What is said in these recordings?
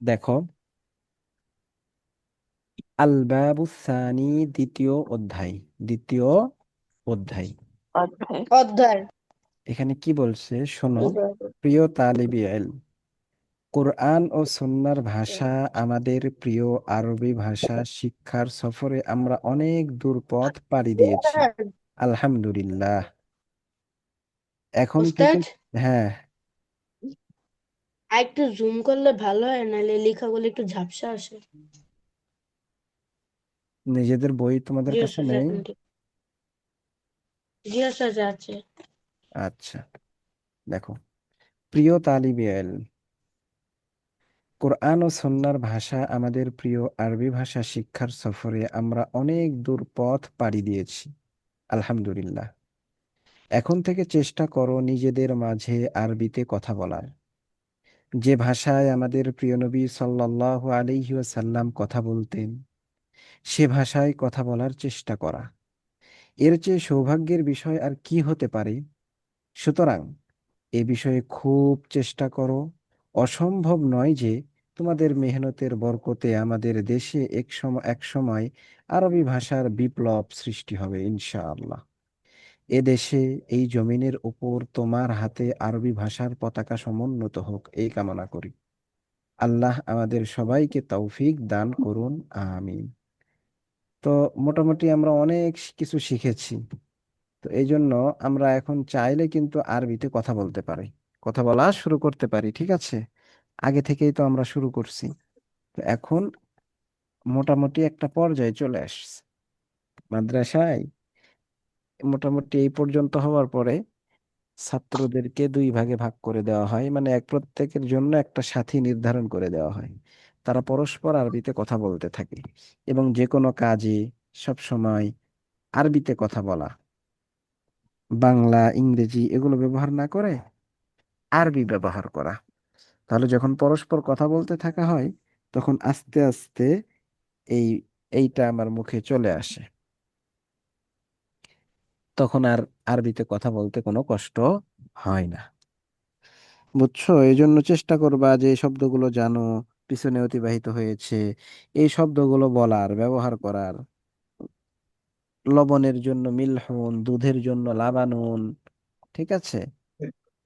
দেখো, আল বাবু সানি, দ্বিতীয় অধ্যায়। দ্বিতীয় অধ্যায়। অধ্যায়। অধ্যায়। এখানে কি বলছে শোনো। প্রিয় তালিবি ইলম, কোরআন ও সুন্নাহর ভাষা আমাদের প্রিয় আরবি ভাষা শিক্ষার সফরে আমরা অনেক দূর পথ পাড়ি দিয়েছি। আলহামদুলিল্লাহ। এখন থেকে, উস্তাদ, হ্যাঁ, আর একটু জুম করলে ভালো হয়, নাহলে লেখাগুলো একটু ঝাপসা আসে। নিজেদের বই তোমাদের জি কাছে উস্তাদ, নেই? এখন ঠিক। জি উস্তাদ, আছে। আচ্ছা, দেখো, প্রিয় তালিবে ইলম, কোরআন ও সুন্নাহর ভাষা আমাদের প্রিয় আরবি ভাষা শিক্ষার সফরে আমরা অনেক দূর পথ পাড়ি দিয়েছি। আলহামদুলিল্লাহ। এখন থেকে চেষ্টা করো নিজেদের মাঝে আরবিতে কথা বলার, যে ভাষায় আমাদের প্রিয় নবী সাল্লাল্লাহু আলাইহি ওয়াসাল্লাম কথা বলতেন, সে ভাষায় কথা বলার চেষ্টা করা। এর চেয়ে সৌভাগ্যের বিষয় আর কি হতে পারে? সুতরাং এ বিষয়ে খুব চেষ্টা করো। অসম্ভব নয় যে তোমাদের মেহনতের বরকতে আমাদের দেশে এক সময় আরবি ভাষার বিপ্লব সৃষ্টি হবে ইনশাআল্লাহ। এ দেশে, এই জমিনের উপর তোমার হাতে আরবি ভাষার পতাকা সমুন্নত হোক, এই কামনা করি। আল্লাহ আমাদের সবাইকে তৌফিক দান করুন। আমিন। তো মোটামুটি আমরা অনেক কিছু শিখেছি। তো এই জন্য আমরা এখন চাইলে কিন্তু আরবিতে কথা বলতে পারি, কথা বলা শুরু করতে পারি, ঠিক আছে? আগে থেকেই তো আমরা শুরু করছি। তো এখন মোটামুটি একটা পর্যায়ে চলে আসছে মাদ্রাসায়। মোটামুটি এই পর্যন্ত হওয়ার পরে ছাত্রদেরকে দুই ভাগে ভাগ করে দেওয়া হয়, মানে এক প্রত্যেকের জন্য একটা সাথী নির্ধারণ করে দেওয়া হয়। তারা পরস্পর আরবিতে কথা বলতে থাকে এবং যে কোনো কাজে সব সময় আরবিতে কথা বলা, বাংলা ইংরেজি এগুলো ব্যবহার না করে আরবি ব্যবহার করা। তাহলে যখন পরস্পর কথা বলতে থাকা হয়, তখন আস্তে আস্তে এই এইটা আমার মুখে চলে আসে। তখন আর আরবিতে কথা বলতে কোনো কষ্ট হয় না। বুঝছো? এই জন্য চেষ্টা করবা যে এই শব্দগুলো জানো, পিছনে অতিবাহিত হয়েছে, এই শব্দগুলো বলার, ব্যবহার করার। লবণের জন্য মিলহুন, দুধের জন্য লাবানুন, ঠিক আছে?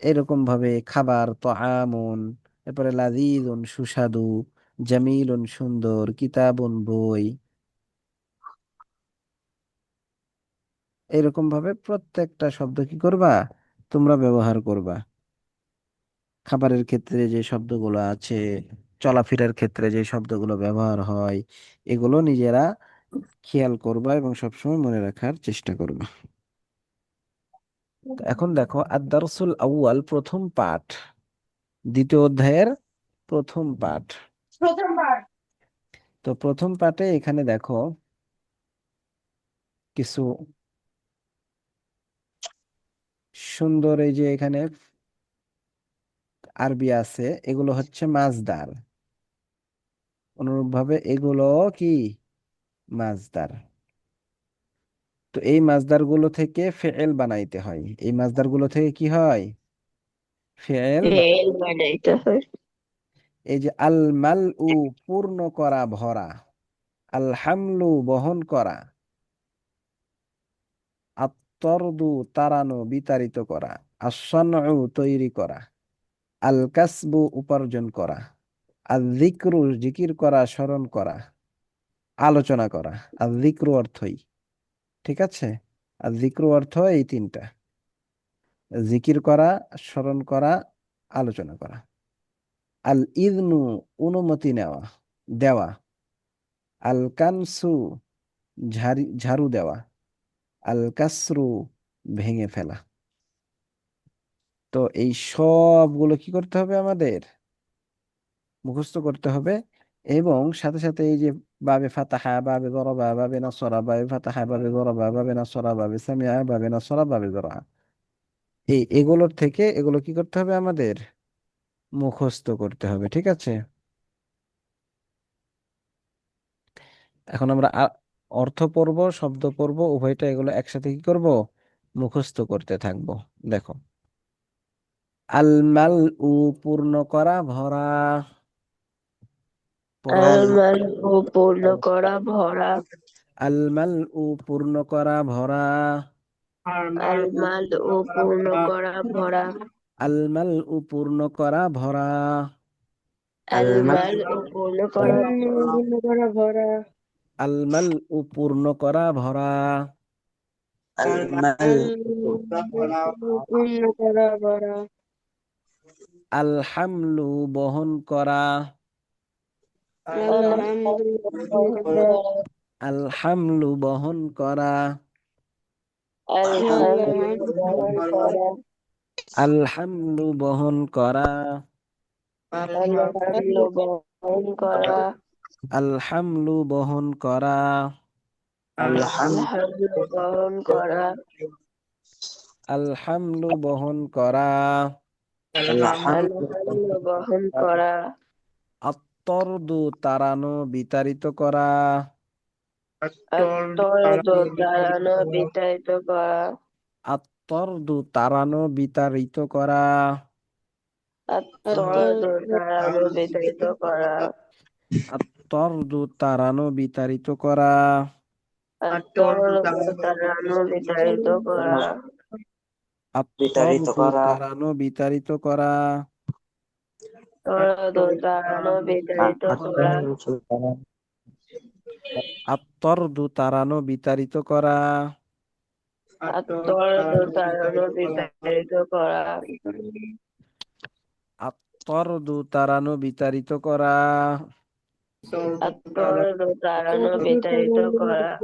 এরকম ভাবে খাবার তো আমন, এরপরে লাযীযুন সুস্বাদু, জামিলুন সুন্দর, কিতাবুন বই, এরকম ভাবে প্রত্যেকটা শব্দ কি করবা তোমরা ব্যবহার করবা। খাবারের ক্ষেত্রে যে শব্দগুলো আছে, চলাফেরার ক্ষেত্রে যে শব্দগুলো ব্যবহার হয়, এগুলো নিজেরা খেয়াল করবা এবং সবসময় মনে রাখার চেষ্টা করবা। তো এখন দেখো, আদ-দারসুল আউয়াল, প্রথম পাঠ, দ্বিতীয় অধ্যায়ের প্রথম পাঠ। প্রথমবার। তো প্রথম পাঠে এখানে দেখো কিছু সুন্দর, এই যে এখানে আরবি আছে, এগুলো হচ্ছে মাজদার। অনুরূপভাবে এগুলো কি মাজদার। তো এই মাজদার গুলো থেকে ফেয়েল বানাইতে হয়। এই মাজদার গুলো থেকে কি হয়? ফেয়েল ফেল বানাইতে হয়। এই যে আল মাল উ, পূর্ণ করা, ভরা। আল হামলু, বহন করা। আত্তরদু, তাড়ানো, বিতাড়িত করা। আসানউ, তৈরি করা। আল কাসবু, উপার্জন করা। আর যিকরু, জিকির করা, স্মরণ করা, আলোচনা করা। আর যিকরু অর্থই, ঠিক আছে? আর যিকরু অর্থ এই তিনটা: জিকির করা, স্মরণ করা, আলোচনা করা। আল ইদনু, অনুমতি নেওয়া, দেওয়া। আল কানসু, ঝাড়ু দেওয়া। আল কাসরু, ভেঙে ফেলা। তো এই সবগুলো কি করতে হবে আমাদের? মুখস্থ করতে হবে। এবং সাথে সাথে এই যে বাবে ফাতাহা, বাবে দরাবা, বাবে নাসরা, বাবে ফাতাহা, বাবে দরাবা, বাবে নাসরা, বাবে সামিআ, বাবে নাসরা, বাবে দরা, এগুলোর থেকে এগুলো কি করতে হবে আমাদের? মুখস্থ করতে হবে, ঠিক আছে? এখন আমরা অর্থ পড়ব, শব্দ পড়ব, উভয়টা এগুলো একসাথে কি করব? মুখস্থ করতে থাকবো। দেখো, আল মাল উ, পূর্ণ করা, ভরা। পড়ো। আলমাল ও পূর্ণ করা ভরা। আলমাল ও পূর্ণ করা ভরা। আলমাল ও পূর্ণ করা ভরা। আলমাল ও পূর্ণ করা ভরা। আলমাল ও পূর্ণ করা ভরা। আলমাল ও পূর্ণ করা ভরা। আলমাল পূর্ণ করা ভরা। আলহামলু বহন করা। আলহামলু বহন করা। আলহামলু বহন করা। আলহামলু বহন করা। আলহামলু বহন করা। আত্তরদু তাড়ানো বিতাড়িত করা। বিতাড়িত করা। আত্তরদু তাড়ানো বিতাড়িত করা। বিতাড়িত করা। আত্তরদু তাড়ানো বিতাড়িত করা। বিতাড়িত করা। আত্তরদু তাড়ানো বিতাড়িত করা। বিতাড়িত করা। আত্তরদু তাড়ানো বিতাড়িত করা। বিতাড়িত করা। আত্তরদু তাড়ানো বিতাড়িত করা। বিতাড়িত করা।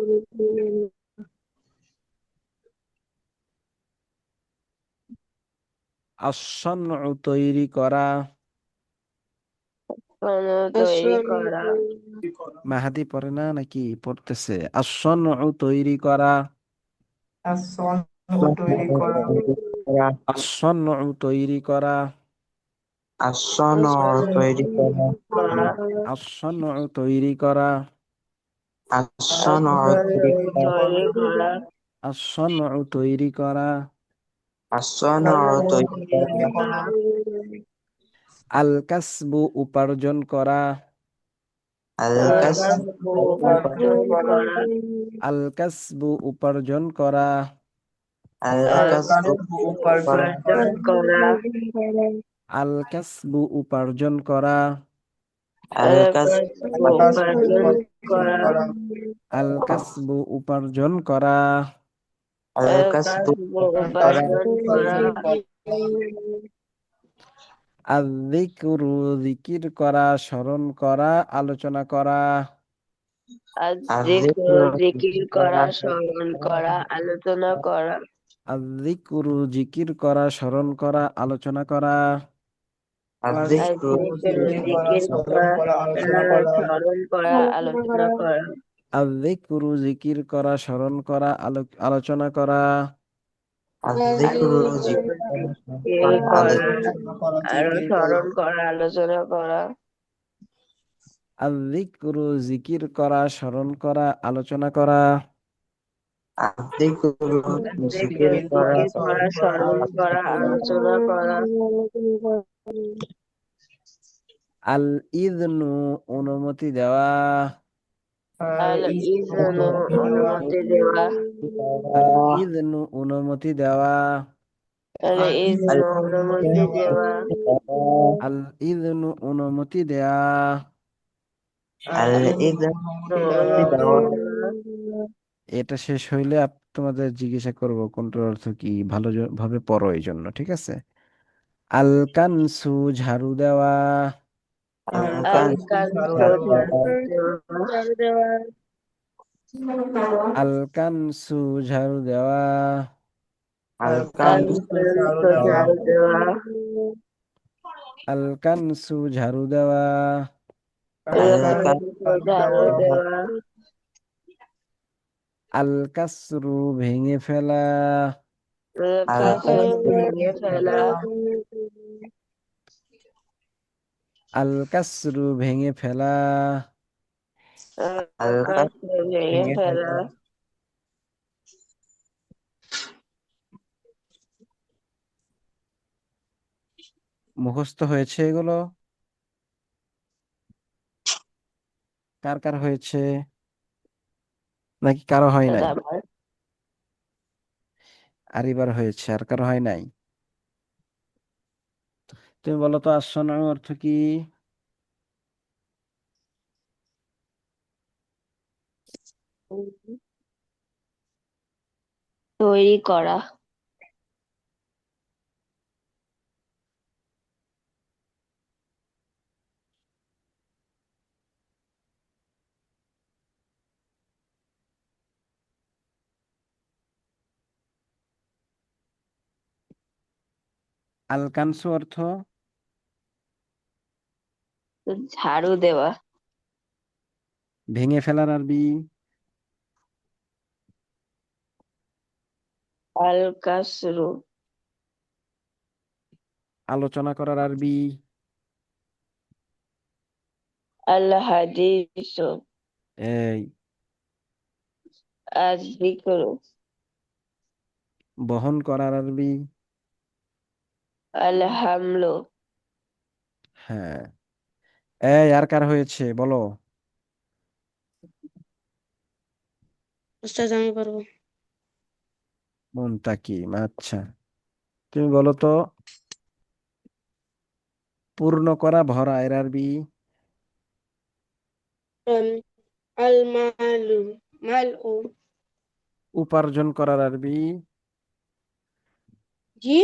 আস-সানউ তৈরি করা। তৈরি করা। মাহাদি পড়ে না নাকি পড়তেছে? আস-সানউ তৈরি করা। তৈরি করা। আস-সানউ তৈরি করা। তৈরি করা। আস-সানউ তৈরি করা। তৈরি করা। তৈরি করা। আস-সানউ তৈরি করা। তৈরি করা। আল কাসবু উপার্জন করা। উপার্জন করা। আল কাসবু উপার্জন করা। উপার্জন করা। আল কাসবু উপার্জন করা। উপার্জন করা। আল কাসবু উপার্জন করা। উপার্জন করা। আয-যিকরু জিকির করা, স্মরণ করা, আলোচনা করা। জিকির করা, স্মরণ করা, আলোচনা করা। আয-যিকরু জিকির করা, স্মরণ করা, আলোচনা করা। জিকির করা, স্মরণ করা, আলোচনা করা। আয-যিকরু জিকির করা, স্মরণ করা, আলোচনা করা। জিকির করা, আরো স্মরণ করা, আলোচনা করা। আয-যিকরু জিকির করা, স্মরণ করা, আলোচনা করা। জিকির করা, স্মরণ করা, আলোচনা করা। আল-ইযনু অনুমতি দেওয়া। আল-ইযনু অনুমতি দেওয়া। আল-ইযনু অনুমতি দেওয়া। আল-ইযনু অনুমতি দেওয়া। আল-ইযনু অনুমতি দেওয়া। অনুমতি দেওয়া। এটা শেষ হইলে তোমাদের জিজ্ঞাসা করব কোনটার অর্থ কি, ভালো ভাবে পড়ো এই জন্য, ঠিক আছে? আল কানসু ঝাড়ু দেওয়া। ঝাড়ু দেওয়া। আল কানসু ঝাড়ু দেওয়া। ঝাড়ু দেওয়া। আল কানসু ঝাড়ু দেওয়া। ঝাড়ু দেওয়া। আল কাসরু ভেঙে ফেলা। ভেঙে ফেলা। আল কাসরু ভেঙে ফেলা। ভেঙে ফেলা। মুখস্থ হয়েছে এগুলো? কার কার হয়েছে নাকি কারো হয় নাই? আমার আরিবার হয়েছে, আর কারো হয় নাই? তুমি বলো তো আসসানউ অর্থ কি? তৈরি করা। আলকানসু অর্থ? ঝাড়ু দেওয়া। ভেঙে ফেলার আরবি? আল কাসরু। আলোচনা করার আরবি? আল হাদিসু। এই আজ যিকরু। বহন করার আরবি? আল হামলু। হ্যাঁ। এই আর কার হয়েছে বলো? উস্তাদ আমি পারবো। মুনতাকিম, আচ্ছা। তুমি বলো তো পূর্ণ করা ভরা এর আরবি? আম, আল মালু মালউ। উপার্জন করার আরবি? জি।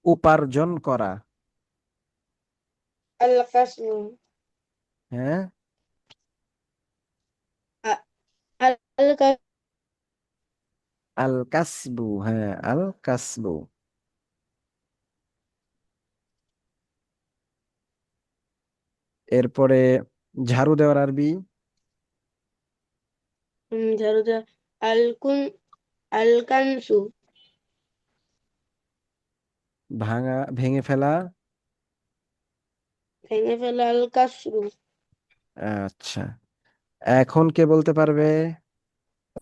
উপার্জন করা। আল কাসরু। হ্যাঁ। আ- আল আল কাসবু, হ্যাঁ আল কাসবু। এরপরে ঝাড়ু দেওয়ার আরবি? ঝাড়ু দেওয়া। আল কুন আল কানসু। ভাঙা ভেঙে ফেলা? ভেঙে ফেলা আল কাসরু। আচ্ছা, এখন কে বলতে পারবে?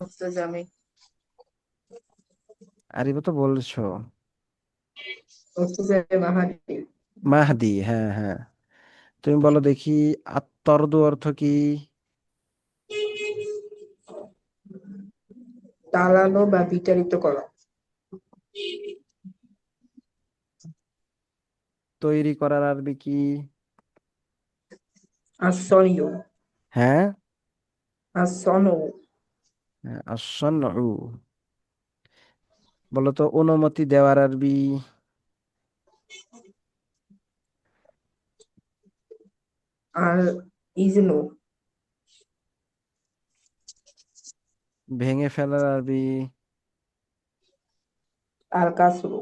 উস্তাদ আমি আরিবা তো বলছো। উস্তাদ মাহাদি মাহদি, হ্যাঁ হ্যাঁ। তুমি বলো দেখি আত্মর্দু অর্থ কি? টালানো বা বিতাড়িত করা। তৈরি করার আরবি কি? আসনিউ। হ্যাঁ। আসনউ। আসসানউ। বলো তো অনুমতি দেওয়ার আরবি? আর ইজনু। ভেঙে ফেলার আরবি? আল কাসরু।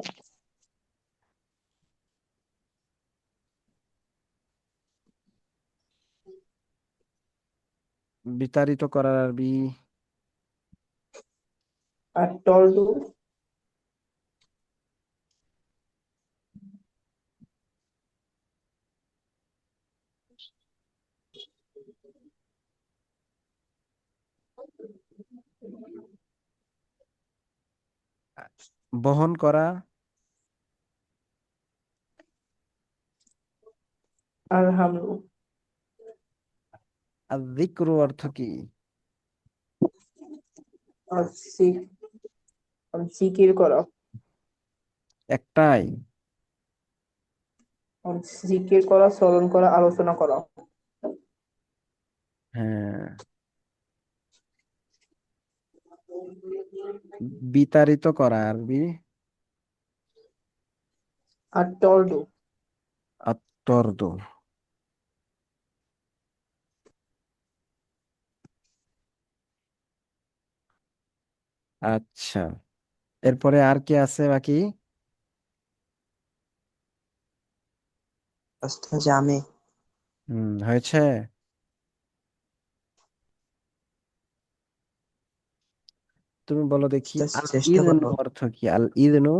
বিতাড়িত করার আরবি? আর টলডু। বহন করা? আর হামলু। আর যিকরু অর্থ কি? আর জিকির করা। একটাই? আর জিকির করা, স্মরণ করা, আলোচনা করা। হ্যাঁ। বিতাড়িত করা আরবি? আর টলডু। আত্মর্দ। আচ্ছা, এরপরে আর কি আছে বাকি? উস্তাদ আমি হয়েছে। তুমি বলো দেখি উস্তাদ আল চেষ্টা ইযনু করব। অর্থ কি? আল ইযনু?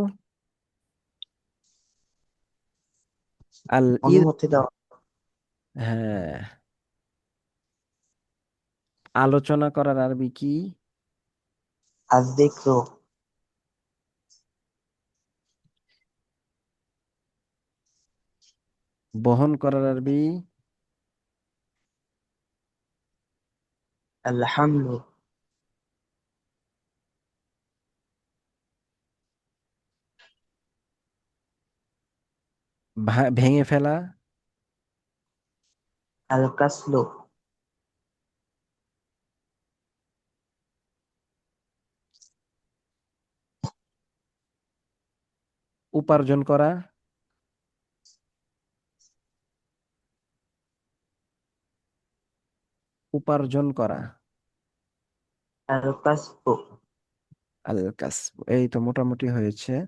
আল ইদ অনুমতি দেওয়া। হ্যাঁ। আলোচনা করার আরবি কি? আর যিকরু। বহন করার আরবি? الحمل ভেঙে ফেলা, الكسل উপার্জন করা, উপার্জন করা। الكسب আল কাসব, এই তো মোটামুটি হয়েছে।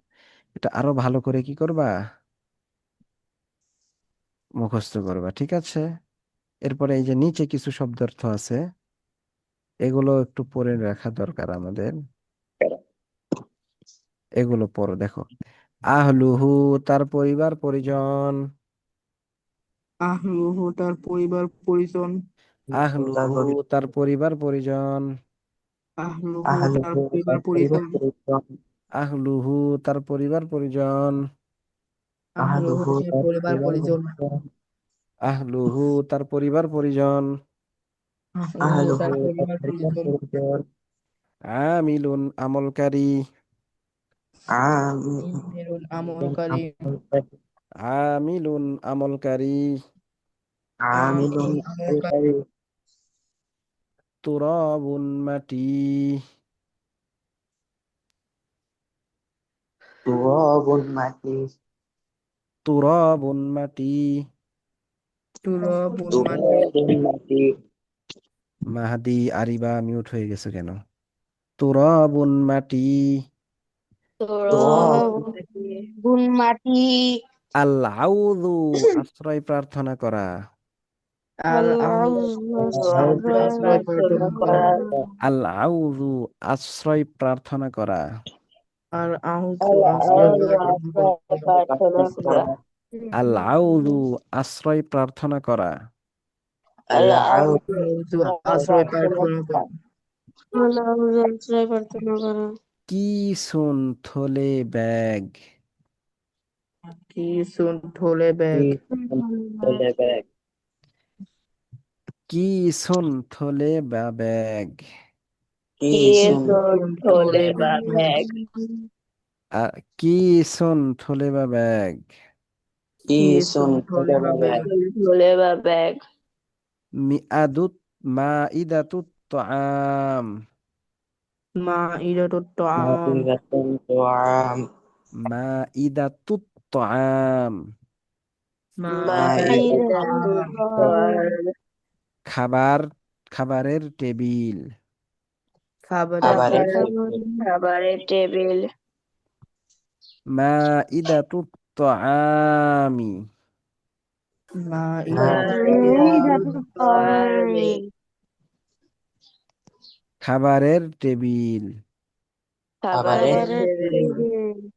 এটা আরো ভালো করে কি করবা, মুখস্থ করবা, ঠিক আছে? এরপরে এই যে নিচে কিছু শব্দার্থ আছে, এগুলো একটু পড়ে রাখা দরকার আমাদের। এগুলো পড়ো, দেখো। আহলুহু, তার পরিবার পরিজন। আহলুহু তার পরিবার পরিজন। আহলুহু, তার পরিবার পরিজন। আহলুহু তার أهله পরিবার পরিজন। আহলুহু, তার পরিবার পরিজন। আহলুহু তার পরিবার পরিজন। আহলুহু, তার পরিবার পরিজন। আহলুহু তার পরিবার পরিজন। আমিলুন, আমলকারী। আমিরুল আমলকারী। আমিলুন, আমলকারী। عامل আমিরুল আমলকারী। তুরাবুন, মাটি। تراب ماتي তুরাবুন, মাটি। তুরাবুন মাটি। تراب ماتي মাহাদি, আরিবা মিউট হয়ে গেছে কেন? তুরাবুন, মাটি। تراب গুণ মাটি। আল আউযু, আশ্রয় প্রার্থনা করা। আল আশ্রয় আশ্রয় প্রার্থনা প্রার্থনা করা। করা। আল আউযু, আশ্রয় প্রার্থনা করা। আর আশ্রয় প্রার্থনা করা। আশ্রয় প্রার্থনা করা। আল আউযু, আশ্রয় প্রার্থনা করা। العود আশ্রয় প্রার্থনা প্রার্থনা করা। করা। আশ্রয় প্রার্থনা করা। কিসুন, থলে, ব্যাগ। কিসুন ঢোলে ব্যাগ। কিসুন, থলে বা ব্যাগ। كيس ঢোলে বা ব্যাগ। কিসুন, থলে বা ব্যাগ। كيس কিসুন ঢোলে বা ব্যাগ। ঢোলে বা ব্যাগ। মিআদুত, মাইদাতুত তাআম। মাইদাতুত তাআম। مائدة طعام মাইদাতুত তাআম। মাইদাতুত مائدة তাআম। খাবার। খাবার, খাবারের টেবিল। খাবারের খাবারের টেবিল। খাবারের টেবিল। মাইদাতুত তাআমি। মাইদাতুত তাআম। খাবারের টেবিল। খাবারের খাবারের টেবিল।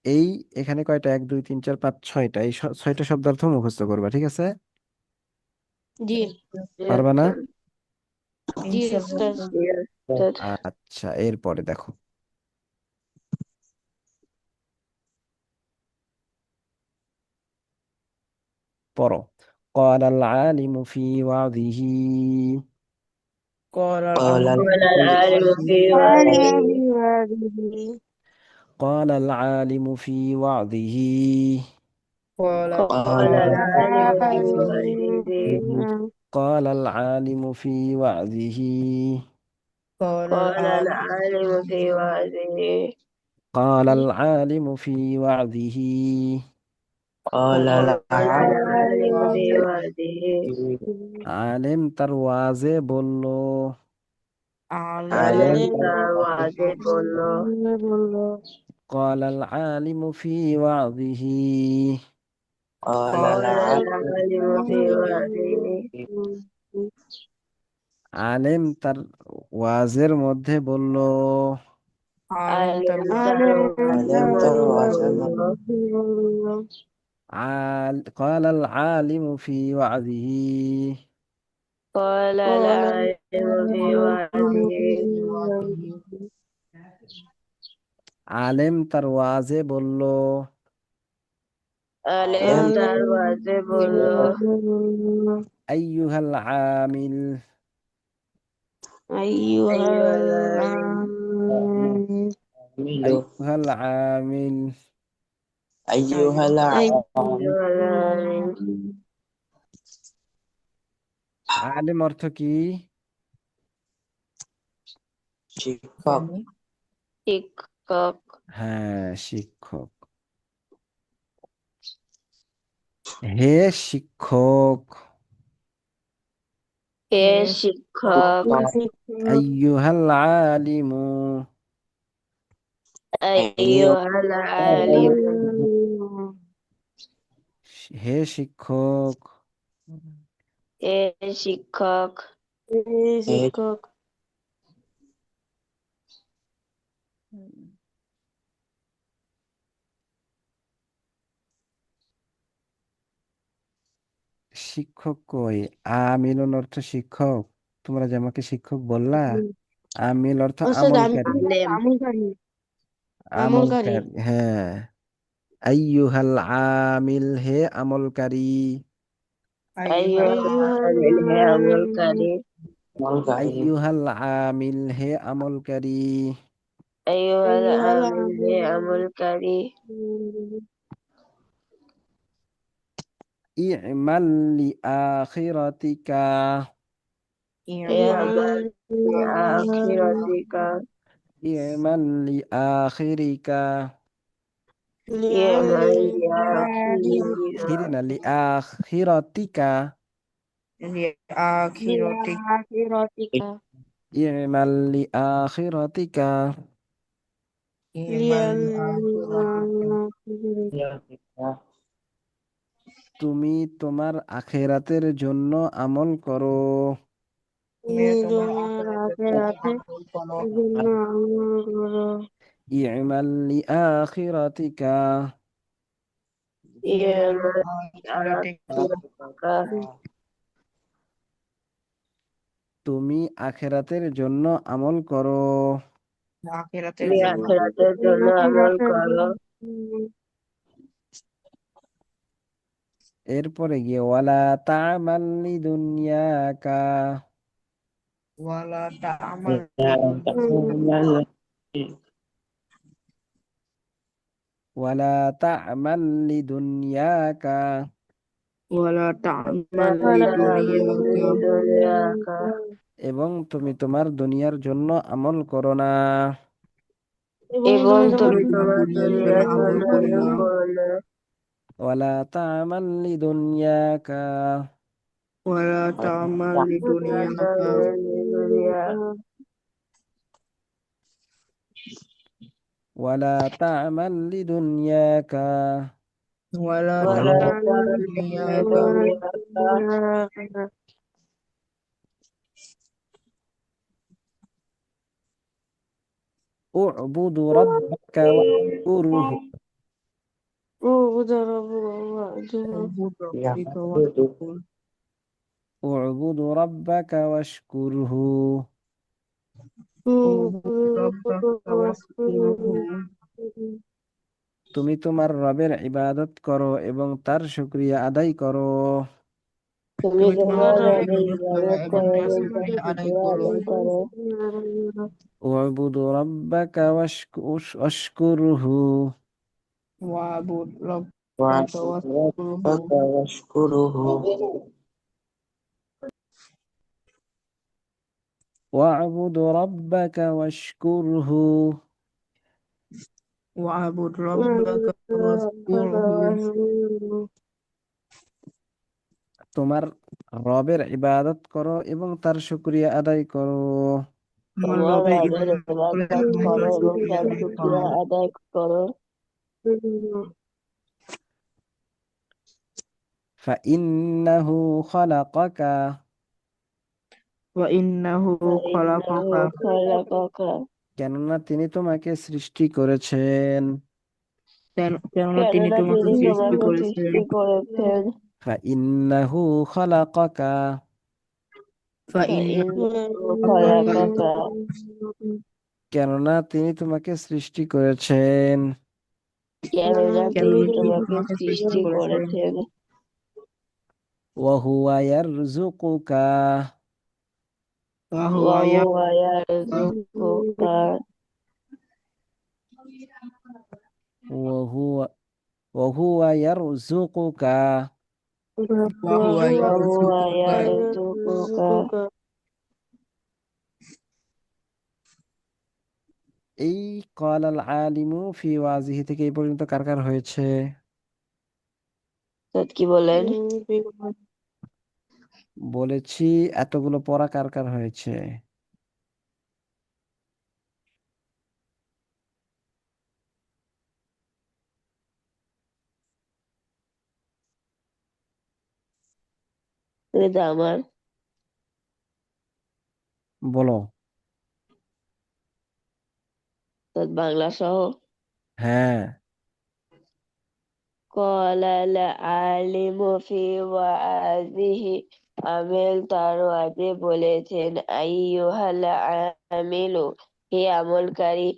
এই এখানে কয়টা, 1 2 3 4 5 6টা, এই ছয়টা শব্দার্থ মুখস্থ করবা, ঠিক আছে? জি পারবা না? জি ইনশাআল্লাহ। উস্তাদ। আচ্ছা, এরপরে দেখো, পড়ো। قال العالم في وعظه. قال قال قال العالم في العالم وعظه. في وعظه. قال العالم في وعظه. قال قال قال العالم في وعظه. قال العالم في وعظه. قال قال العالم العالم في وعظه. قال العالم في وعظه. قال قال العالم العالم في وعظه. আলেম তার ওয়াজে বলল। عالم عالم আলেম তার ওয়াজে বলল। قال العالم في وعظه. قال قال العالم العالم في وعظه. আলেম তার ওয়াজের মধ্যে বলল। عالم আলেম تروى তার ওয়াজে عالم মধ্যে تروى বলল। قال العالم في وعظه. قال العالم في وعظه. আলেম তার ওয়াজে বলল। আলেম عالم তার ওয়াজে বলল। আইয়ুহাল আমিল أيها عامل আইয়ুহাল আমিল أيها العامل আলিম অর্থ কি? শিক্ষক শিক্ষক হ্যাঁ, শিক্ষক। হে শিক্ষক, হে শিক্ষক আইয়ুহাল আলিমু আইয়ুহাল আলিম হে শিক্ষক, হে শিক্ষক শিক্ষক শিক্ষক কই? আমিলুন অর্থ শিক্ষক, তোমরা যে আমাকে শিক্ষক বললা। আমিল অর্থ ওস্তাদ আমলকারী। আমলকারী আমলকারী আমলকারী, হ্যাঁ। আইয়ুহাল আমিল হে আমলকারী, আইয়ুহাল আমিল হে আমলকারী আইয়ুহাল আমিল হে আমলকারী। আইয়ুহাল আমিল হে আমলকারী ই'মাল লিআখিরাতিকা ইয়ামাল আখিরাতিকা ই'মাল লিআখিরিকা ইয়ামাল আখিরাতিকা খিরে না লিআখিরাতিকা আখিরাতিকা ই'মাল লিআখিরাতিকা তুমি তোমার আখিরাতের জন্য আমল করো। তোমার আখিরাতের জন্য আমল করো ই'মাল লিআখিরাতিকা ইয়ামাল আখিরাতিকা তুমি আখিরাতের জন্য আমল করো। তুমি আখিরাতের জন্য আমল করো এরপরে গিয়ে ওয়ালা তা'মাল লিদুনিয়াকা ওয়ালা তা'মাল লিদুনিয়াকা দুনিয়াকা এবং তুমি তোমার দুনিয়ার জন্য আমল করো না। এবং তুমি তোমার দুনিয়ার জন্য আমল করো না ওয়ালা তা'মাল লিদুনিয়াকা ওয়ালা তা'মাল লিদুনিয়াকা ولا تعمل لدنياك اعبد ربك واذكره اعبد ربك واشكره তুমি তোমার রবের ইবাদত করো এবং তার শুকরিয়া আদায় করো। তুমি তোমার রবের ইবাদত করো এবং তার শুকরিয়া আদায় করো اعبد ربك واشكره ربك واشكره واعبد ربك واشكره তোমার রবের ইবাদত করো এবং তার শুকরিয়া আদায় করো। তোমার রবের ইবাদত করো এবং তার শুকরিয়া আদায় করো فإنه خلقك فإنه خلقك কেননা তিনি তোমাকে সৃষ্টি করেছেন। কেননা তিনি তোমাকে সৃষ্টি করেছেন فإنه خلقك فإنه خلقك কেননা তিনি তোমাকে সৃষ্টি করেছেন। কেননা তিনি তোমাকে সৃষ্টি করেছেন ওয়াহুয়া ইয়ারযুকুকা وهو وهو يرزقك ওয়াহুয়া ওয়াহুয়া ইয়ারযুকুকা وهو وهو يرزقك يرزقك এই ক্বালাল আলিমু ফি ওয়াজিহি থেকে এই পর্যন্ত কার কার হয়েছে? তো কি বলেন? বলেছি এতগুলো পড়া কার কার হয়েছে? এটা আমার বলো। তো বাংলা সহ হ্যাঁ। قال العالم في وعظه আমেল তার ওয়াজে বলেছেন আইয়ুহাল আমিলু হে আমলকারী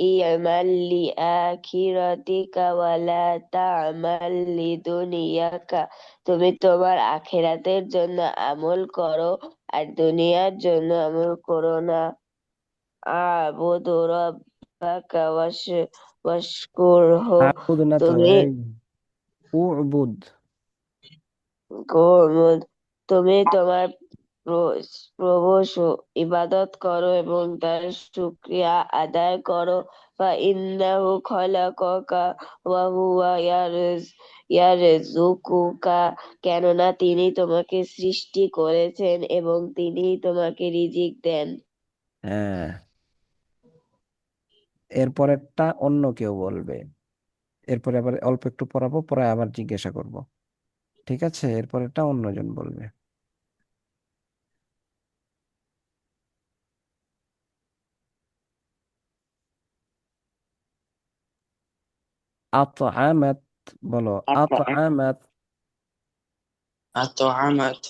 ইয়ামাল লি আখিরাতিকা ওয়ালা তা'মাল লিদুনিয়াকা তুমি তোমার আখিরাতের জন্য আমল করো আর দুনিয়ার জন্য আমল করো না আ'বুদু রাব্বাকা ওয়াশকুরহু আবুদ না তো, তুমি এই উবুদ। তুমি তোমার প্রভু ইবাদত করো এবং তার শুকরিয়া আদায় করো ইন্নাহু খলাকাকা ওয়া হুয়া ইয়ারযুকুকা কেননা তিনি তোমাকে সৃষ্টি করেছেন এবং তিনি তোমাকে রিজিক দেন। হ্যাঁ, এরপরেরটা অন্য কেউ বলবে। এরপরে আবার অল্প একটু পড়াবো, পরে আবার জিজ্ঞাসা করব। ঠিক আছে, এরপরেরটা অন্যজন বলবে। আতআমাত, বলো। আতআমাত أطعمت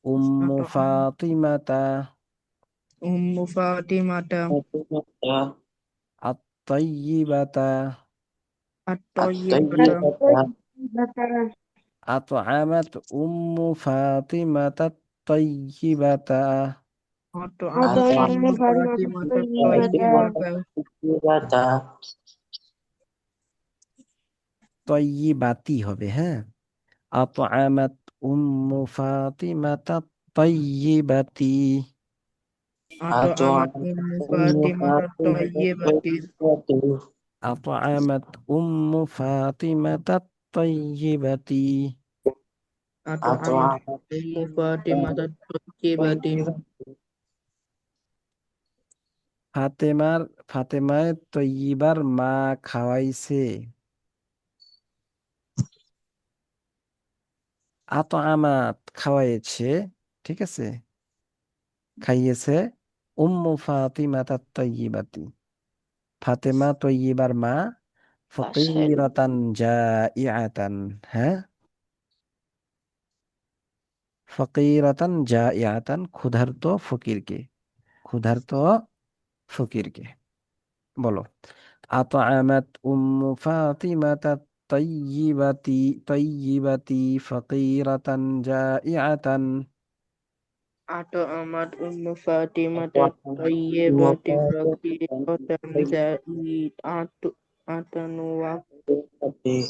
উম্মু أطعمت ফাতিমাতা أم فاطمة فاطمة আত-তাইয়িবাতা الطيبة الطيبة আতআমাত উম্মু ফাতিমাতা আত-তাইয়িবাতা أطعمت أم أطعمت فاطمة فاطمة الطيبة الطيبة তয়্যিবাতি হবে। হ্যাঁ, আতআমাত উম্মু ফাতিমাতা আত-তাইয়িবাতি أطعمت أطعمت أم أم فاطمة فاطمة الطيبة الطيبة أطعمت أم فاطمة الطيبة أطعمت أطعمت أم فاطمة الطيبة الطيبة ফাতেমায় তৈয়িবার মা খাওয়াইছে। আতআমাত খাওয়াইছে, ঠিক আছে, খাইয়েছে। উম্মু ফাতিমাতা তৈয়িবাতি, ফাতেমা তৈয়িবার মা। আসেন ফকিরাতান জাইআতান, হ্যাঁ, ফকিরাতান জাইআতান ক্ষুধার্ত ফকিরকে, ক্ষুধার্ত ফকিরকে। বলো। আতআমাত উম্মু ফাতিমাতা তৈয়িবাতি ফকিরাতান জাইআতান أطعمت أم فاطمة أطعمت أم الطيبة فقيرة فاطمة جائعة الطيبة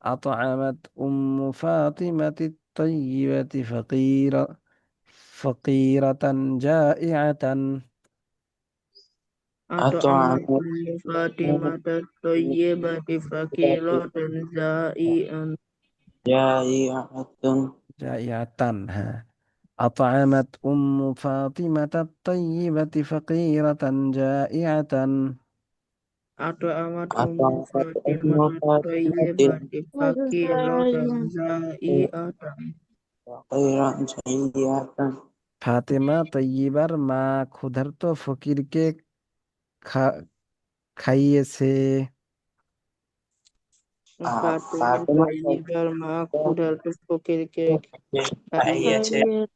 أطعمت أم فاطمة الطيبة فقيرة جائعة أطعمت أطعمت أم فاطمة الطيبة فقيرة جائعة جائعة جائعة ها. أطعمت أم فاطمة الطيبة فقيرة جائعة أطعمت أم أطعمت فاطمة أم الطيبة فاطمة فقيرة جائعة غير جائعة ফাতেমা তৈয়িবার মা ক্ষুধার্ত ফকিরকে খা- খাইয়েছে। ফাতেমা فاطمة তৈয়বার মা ক্ষুধার্ত ফকিরকে খাইয়েছে। هي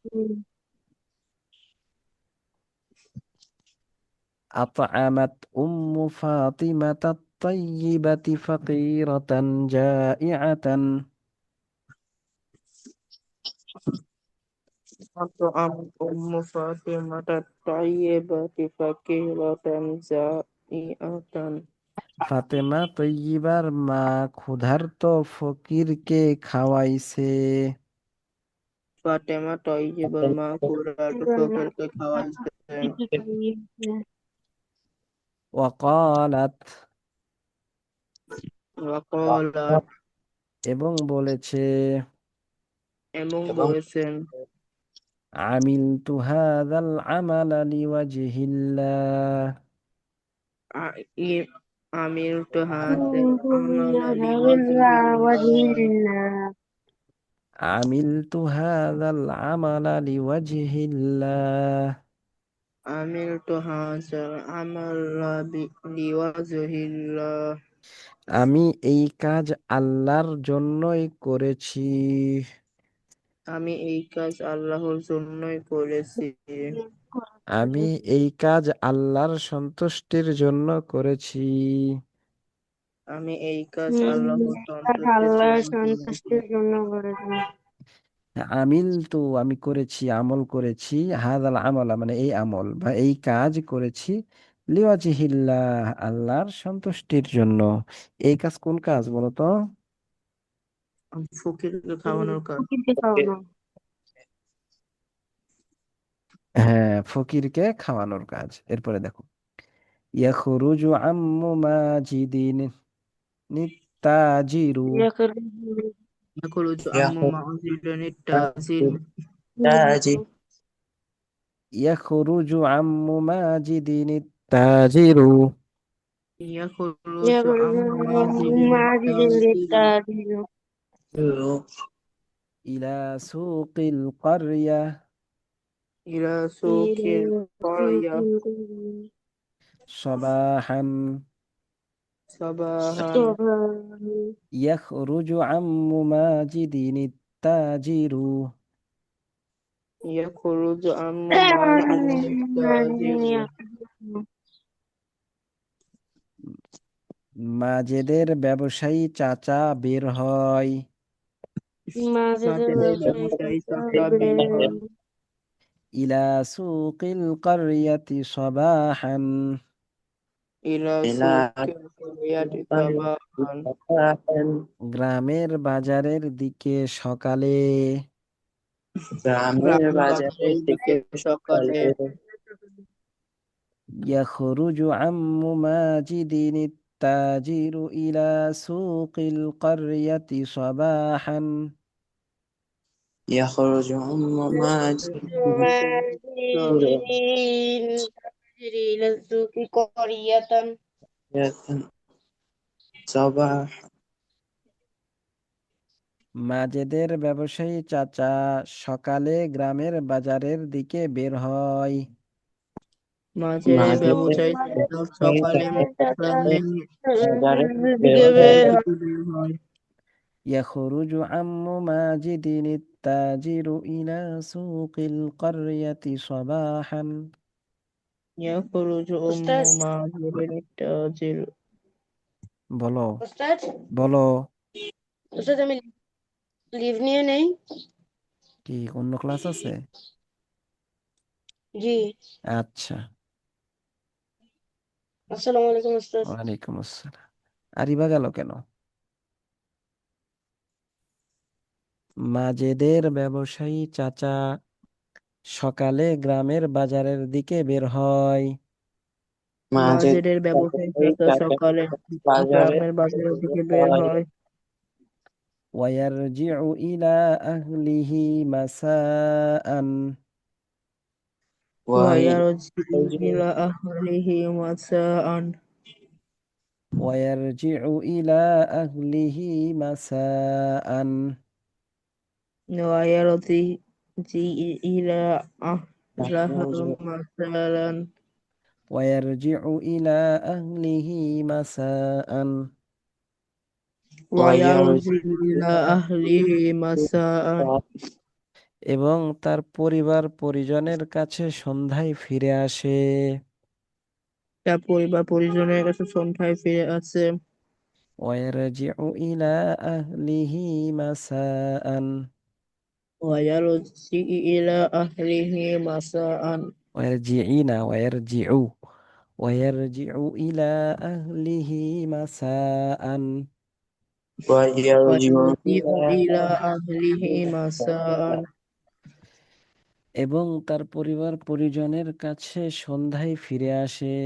أطعمت أم فاطمة الطيبة فقيرة جائعة أم فاطمة الطيبة فقيرة جائعة ফাতেমা তৈয়িবার মা ক্ষুধার্ত ফকিরকে খাওয়াইছে। ফাতেমা তৈয়বার মা ক্ষুধার্ত ফকিরকে খাওয়াইছেন। ওয়াকালাত ওয়াকালাত এবং বলেছে, এবং বলেছেন, আমিলতু হাযাল আমালা লিওয়াজহিল্লাহ। عملت هذا العمل لوجه الله আমিলতু হাযাল আমালা লিওয়াজহিল্লাহ। عملت هذا العمل لوجه الله আমি এই কাজ আল্লাহর জন্যই করেছি। আমি এই কাজ আল্লাহর জন্যই করেছি। আমি এই কাজ আল্লাহর সন্তুষ্টির জন্য করেছি। আমি এই কাজ আল্লাহর সন্তুষ্টির আল্লাহর জন্য করেছি। সন্তুষ্টির জন্য করেছেন। আমিলতু আমি করেছি, আমল করেছি, হাযাল আমলা মানে এই আমল বা এই কাজ করেছি, লিওয়াজহিল্লাহ আল্লাহর সন্তুষ্টির জন্য। এই কাজ কোন কাজ বলতো? ফকিরকে খাওয়ানোর কাজ। ফকিরকে খাওয়ানো। হ্যাঁ, ফকিরকে খাওয়ানোর কাজ। এরপরে দেখো, ইয়াখরুজু আম্মু মাজিদিন নিত্তাজিরু। يخرج عم يخرج معزل التازل ইয়াখরুজু আম্মু মাজিদিন নিত্তাজিরু يخرج عم معزل التازل ইলা সুকিল কারইয়া إلى سوق القرية সাবাহান। صباحا ইয়াখরুজু আম্মু মাজিদিন নিত্তাজিরু يخرج عم معزل التازل মাজেদের ব্যবসায়ী চাচা বের হয়। মাঝেদের ব্যবসায়ী চাচা বের হয় ইলা সুকিল কারইয়াতি সাবাহান إلى إلى سوق القرية صباحا গ্রামের বাজারের দিকে সকালে। গ্রামের গ্রামের বাজারের বাজারের দিকে দিকে সকালে ইয়াখরুজু আম্মু মাজিদিন নিত্তাজিরু ইলা সুকিল কারইয়াতি সাবাহান يخرج أم ماجد إلى السوق قرية صباح মাজেদের ব্যবসায়ী চাচা সকালে গ্রামের বাজারের দিকে বের হয়। মাঝের ব্যবসায়ী চাচা সকালে গ্রামের বাজারে দিকে বের হয়। দিকে বের হয় ইয়াখরুজু আম্মু মাজিদিন নিত্তাজিরু ইলা সুকিল কারইয়াতি সাবাহান يخرج أم উস্তাদ معزل التازل বলো উস্তাদ বলো উস্তাদ আমি লিভ নিয়ে নেই। কি অন্য ক্লাস আছে? জি, আচ্ছা, আসসালামু আলাইকুম উস্তাদ। ওয়ালাইকুম আসসালাম। আরিবা গেল কেন? মাজেদের ব্যবসায়ী চাচা সকালে গ্রামের বাজারের দিকে বের হয়। মাঝের মাঝের ব্যবসায়ী চাচা সকালে বাজারে গ্রামের বাজারের দিকে বের হয় ওয়ারজিউ ইলা আহলিহি মাসাআন ويرجع إلى أهله مساء ওয়ারজিউ ইলা আহলিহি মাসাআন ويرجع إلى أهله مساء ওয়ারজিউ ইলা আহলিহি মাসাআন ويرجع إلى أهله مساء এবং তার পরিবার পরিজনের কাছে সন্ধ্যায় ফিরে আসে। তার পরিবার পরিজনের কাছে সন্ধ্যায় ফিরে আসে ওয়ারজিউ ইলা আহলিহি মাসাআন ويرجع إلى أهله مساء ويرجع إلى أهله مساء ويرجع ويرجع إلى إلى أهله مساء এবং তার পরিবার পরিজনের কাছে সন্ধ্যায় ফিরে আসে।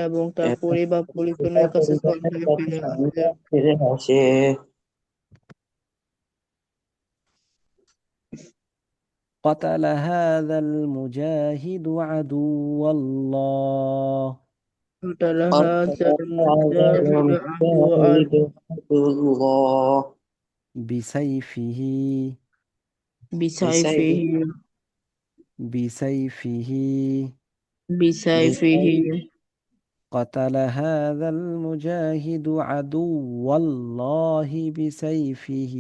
এবং তার পরিবার পরিজনের কাছে সন্ধ্যায় ফিরে আসে। ফিরে আসে। قتل هذا المجاهد عدو الله قتل هذا المجاهد عدوا الله بسيفه بسيفه بسيفه بسيفه قتل هذا المجاهد عدو الله بسيفه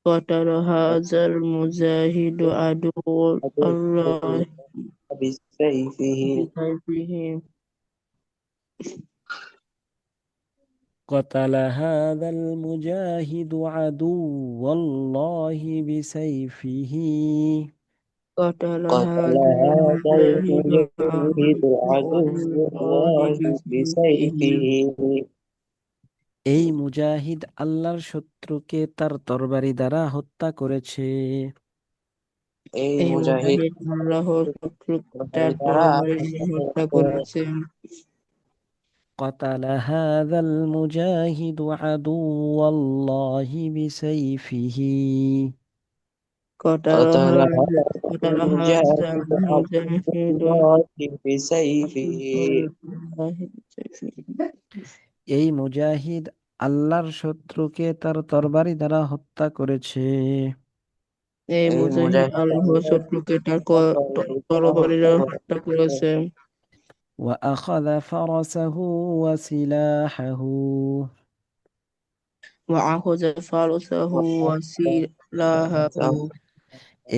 قتل هذا المجاهد عدو الله بسيفه بسيفه قتل هذا المجاهد عدو الله بسيفه قتل قتل هذا هذا المجاهد المجاهد عدو عدو الله الله بسيفه بسيفه এই মুজাহিদ আল্লাহর শত্রুকে তার তরবারি দ্বারা হত্যা করেছে। এই এই মুজাহিদ মুজাহিদ আল্লাহর শত্রু তার দ্বারা তরবারি দিয়ে হত্যা করেছে। قتل هذا المجاهد عدو الله بسيفه قتل قتل هذا هذا قتل هذا المجاهد عدو المجاهد الله بسيفه এই মুজাহিদ আল্লাহর শত্রুকে তার তরবারি দ্বারা হত্যা করেছে। এই এই মুজাহিদ মুজাহিদ আল্লাহর শত্রুকে তার তরবারি দিয়ে হত্যা করেছে وأخذ فرسه وسلاحه وأخذ فرسه وسلاحه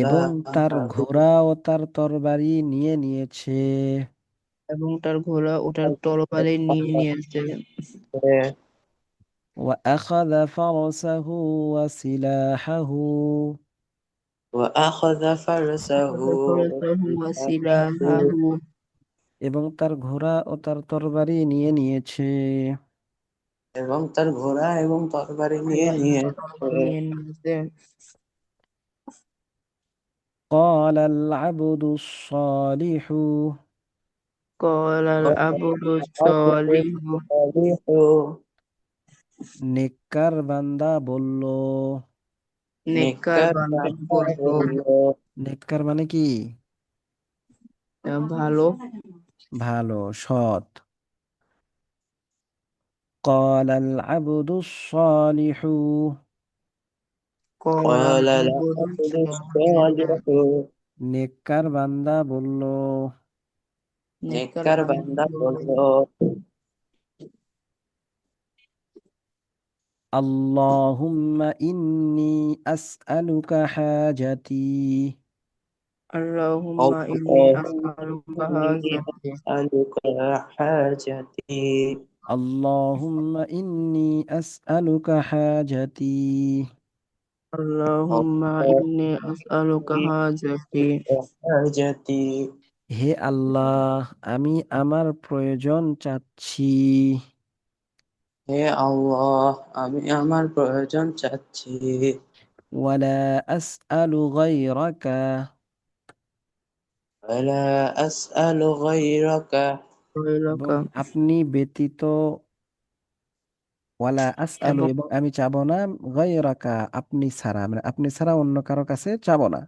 এবং তার ঘোড়া ও তার তরবারি নিয়ে নিয়েছে। এবং তার ঘোড়া ও তার তরবারি নিয়ে নিয়েছে وأخذ فرسه وسلاحه وأخذ فرسه وسلاحه এবং তার ঘোড়া ও তার তরবারি নিয়ে নিয়েছে। এবং তার ঘোড়া এবং তরবারি নিয়ে নিয়েছে قال العبد الصالح قال العبد الصالح নেককার বান্দা বলল। নেককার বান্দা বলল নেককার মানে কি? ভালো ভালো, সৎ। قال العبد الصالح قال العبد الصالح নেককার বান্দা বলল। নেককার বান্দা বলল اللهم إني أسألك حاجتي اللهم إني أسألك حاجتي أسألك حاجتي اللهم إني أسألك حاجتي اللهم إني أسألك حاجتي حاجتي হে আল্লাহ, আমি আমার প্রয়োজন চাচ্ছি। হে আল্লাহ, আমি আমার প্রয়োজন চাচ্ছি। ولا أسأل غيرك ولا أسأل غيرك এবং আপনি ব্যতীত ওয়ালা আসআলু এবং আমি চাবো না গায়রাকা আপনি ছাড়া, মানে আপনি ছাড়া অন্য কারো কাছে চাবো না।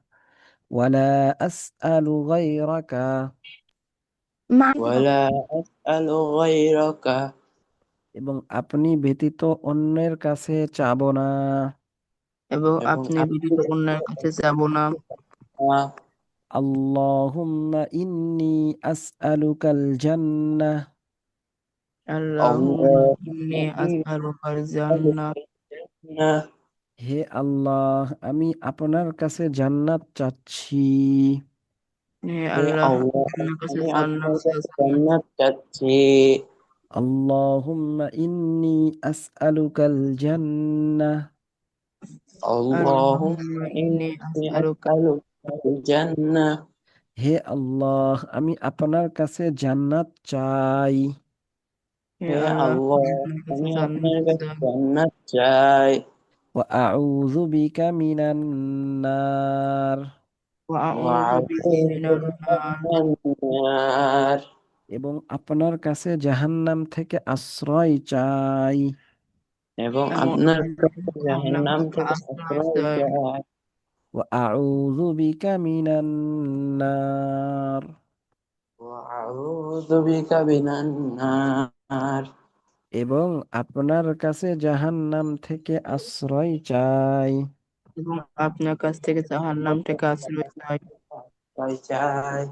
ওয়ালা আসআলু গায়রাকা ولا أسأل غيرك এবং আপনি ব্যতীত অন্যের কাছে চাবো না। এবং আপনি ব্যতীত অন্যের কাছে যাব না আল্লাহুম্মা ইন্নী আসআলুকাল জান্নাহ আল্লাহুম্মা ইন্নী আসআলুকাল জান্নাহ হে আল্লাহ, আমি আপনার কাছে জান্নাত চাচ্ছি। হে হে আল্লাহ আল্লাহ, আপনার কাছে আমি জান্নাত আপনার কাছে চাচ্ছি জান্নাত চাচ্ছি। আল্লাহুম্মা ইন্নী আসআলুকাল জান্নাহ اللهم اللهم إني إني أسألك أسألك الجنة হে আল্লাহ, আমি আপনার কাছে জান্নাত চাই। يا يا الله الله من কাছে আমি জান্নাত আপনার কাছে চাই জান্নাত চাই ওয়া আউযু বিকা মিনান নার, وأعوذ بك من وأعوذ بك النار من النار এবং আপনার কাছে জাহান্নাম থেকে আশ্রয় চাই। এবং এবং আপনার আপনার কাছে কাছে জাহান্নাম জাহান্নাম থেকে থেকে আশ্রয় আশ্রয় চাই চাই ওয়া আউযু বিকা মিনান নার, وأعوذ بك من النار এবং আপনার কাছে জাহান্নাম থেকে আশ্রয় চাই। এবং আপনার কাছ থেকে জাহান্নাম থেকে আশ্রয় চাই চাই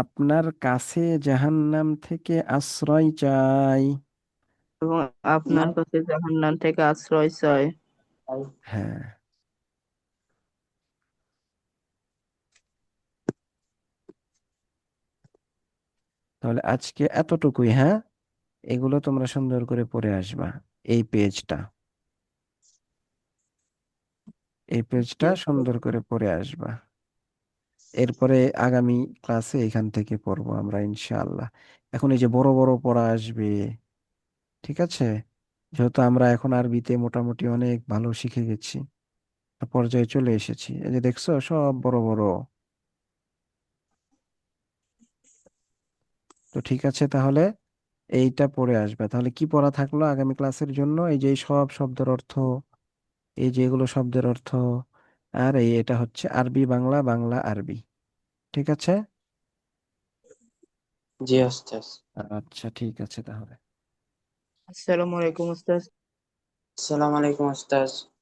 আপনার কাছে জাহান্নাম থেকে আশ্রয় চাই। এবং আপনার কাছে জাহান্নাম থেকে আশ্রয় চাই হ্যাঁ, তাহলে আজকে এতটুকুই। হ্যাঁ, এগুলো তোমরা সুন্দর করে পড়ে আসবা। এই পেজটা এই পেজটা সুন্দর করে পড়ে আসবা। এরপরে আগামী ক্লাসে এখান থেকে পড়বো আমরা ইনশাআল্লাহ। এখন এই যে বড় বড় পড়া আসবে, ঠিক আছে? যেহেতু আমরা এখন আরবিতে মোটামুটি অনেক ভালো শিখে গেছি, একটা পর্যায়ে চলে এসেছি। এই যে দেখছো, সব বড় বড়। তো ঠিক আছে, তাহলে এইটা পড়ে আসবে। তাহলে কি পড়া থাকলো আগামী ক্লাসের জন্য? এই যে এই সব শব্দের অর্থ, এই যে এগুলো শব্দের অর্থ, আর এটা হচ্ছে আরবি বাংলা, বাংলা আরবি। ঠিক আছে? জি ওস্তাদ আচ্ছা, ঠিক আছে তাহলে। আসসালামু আলাইকুম উস্তাদ আসসালামু আলাইকুম ওস্তাদ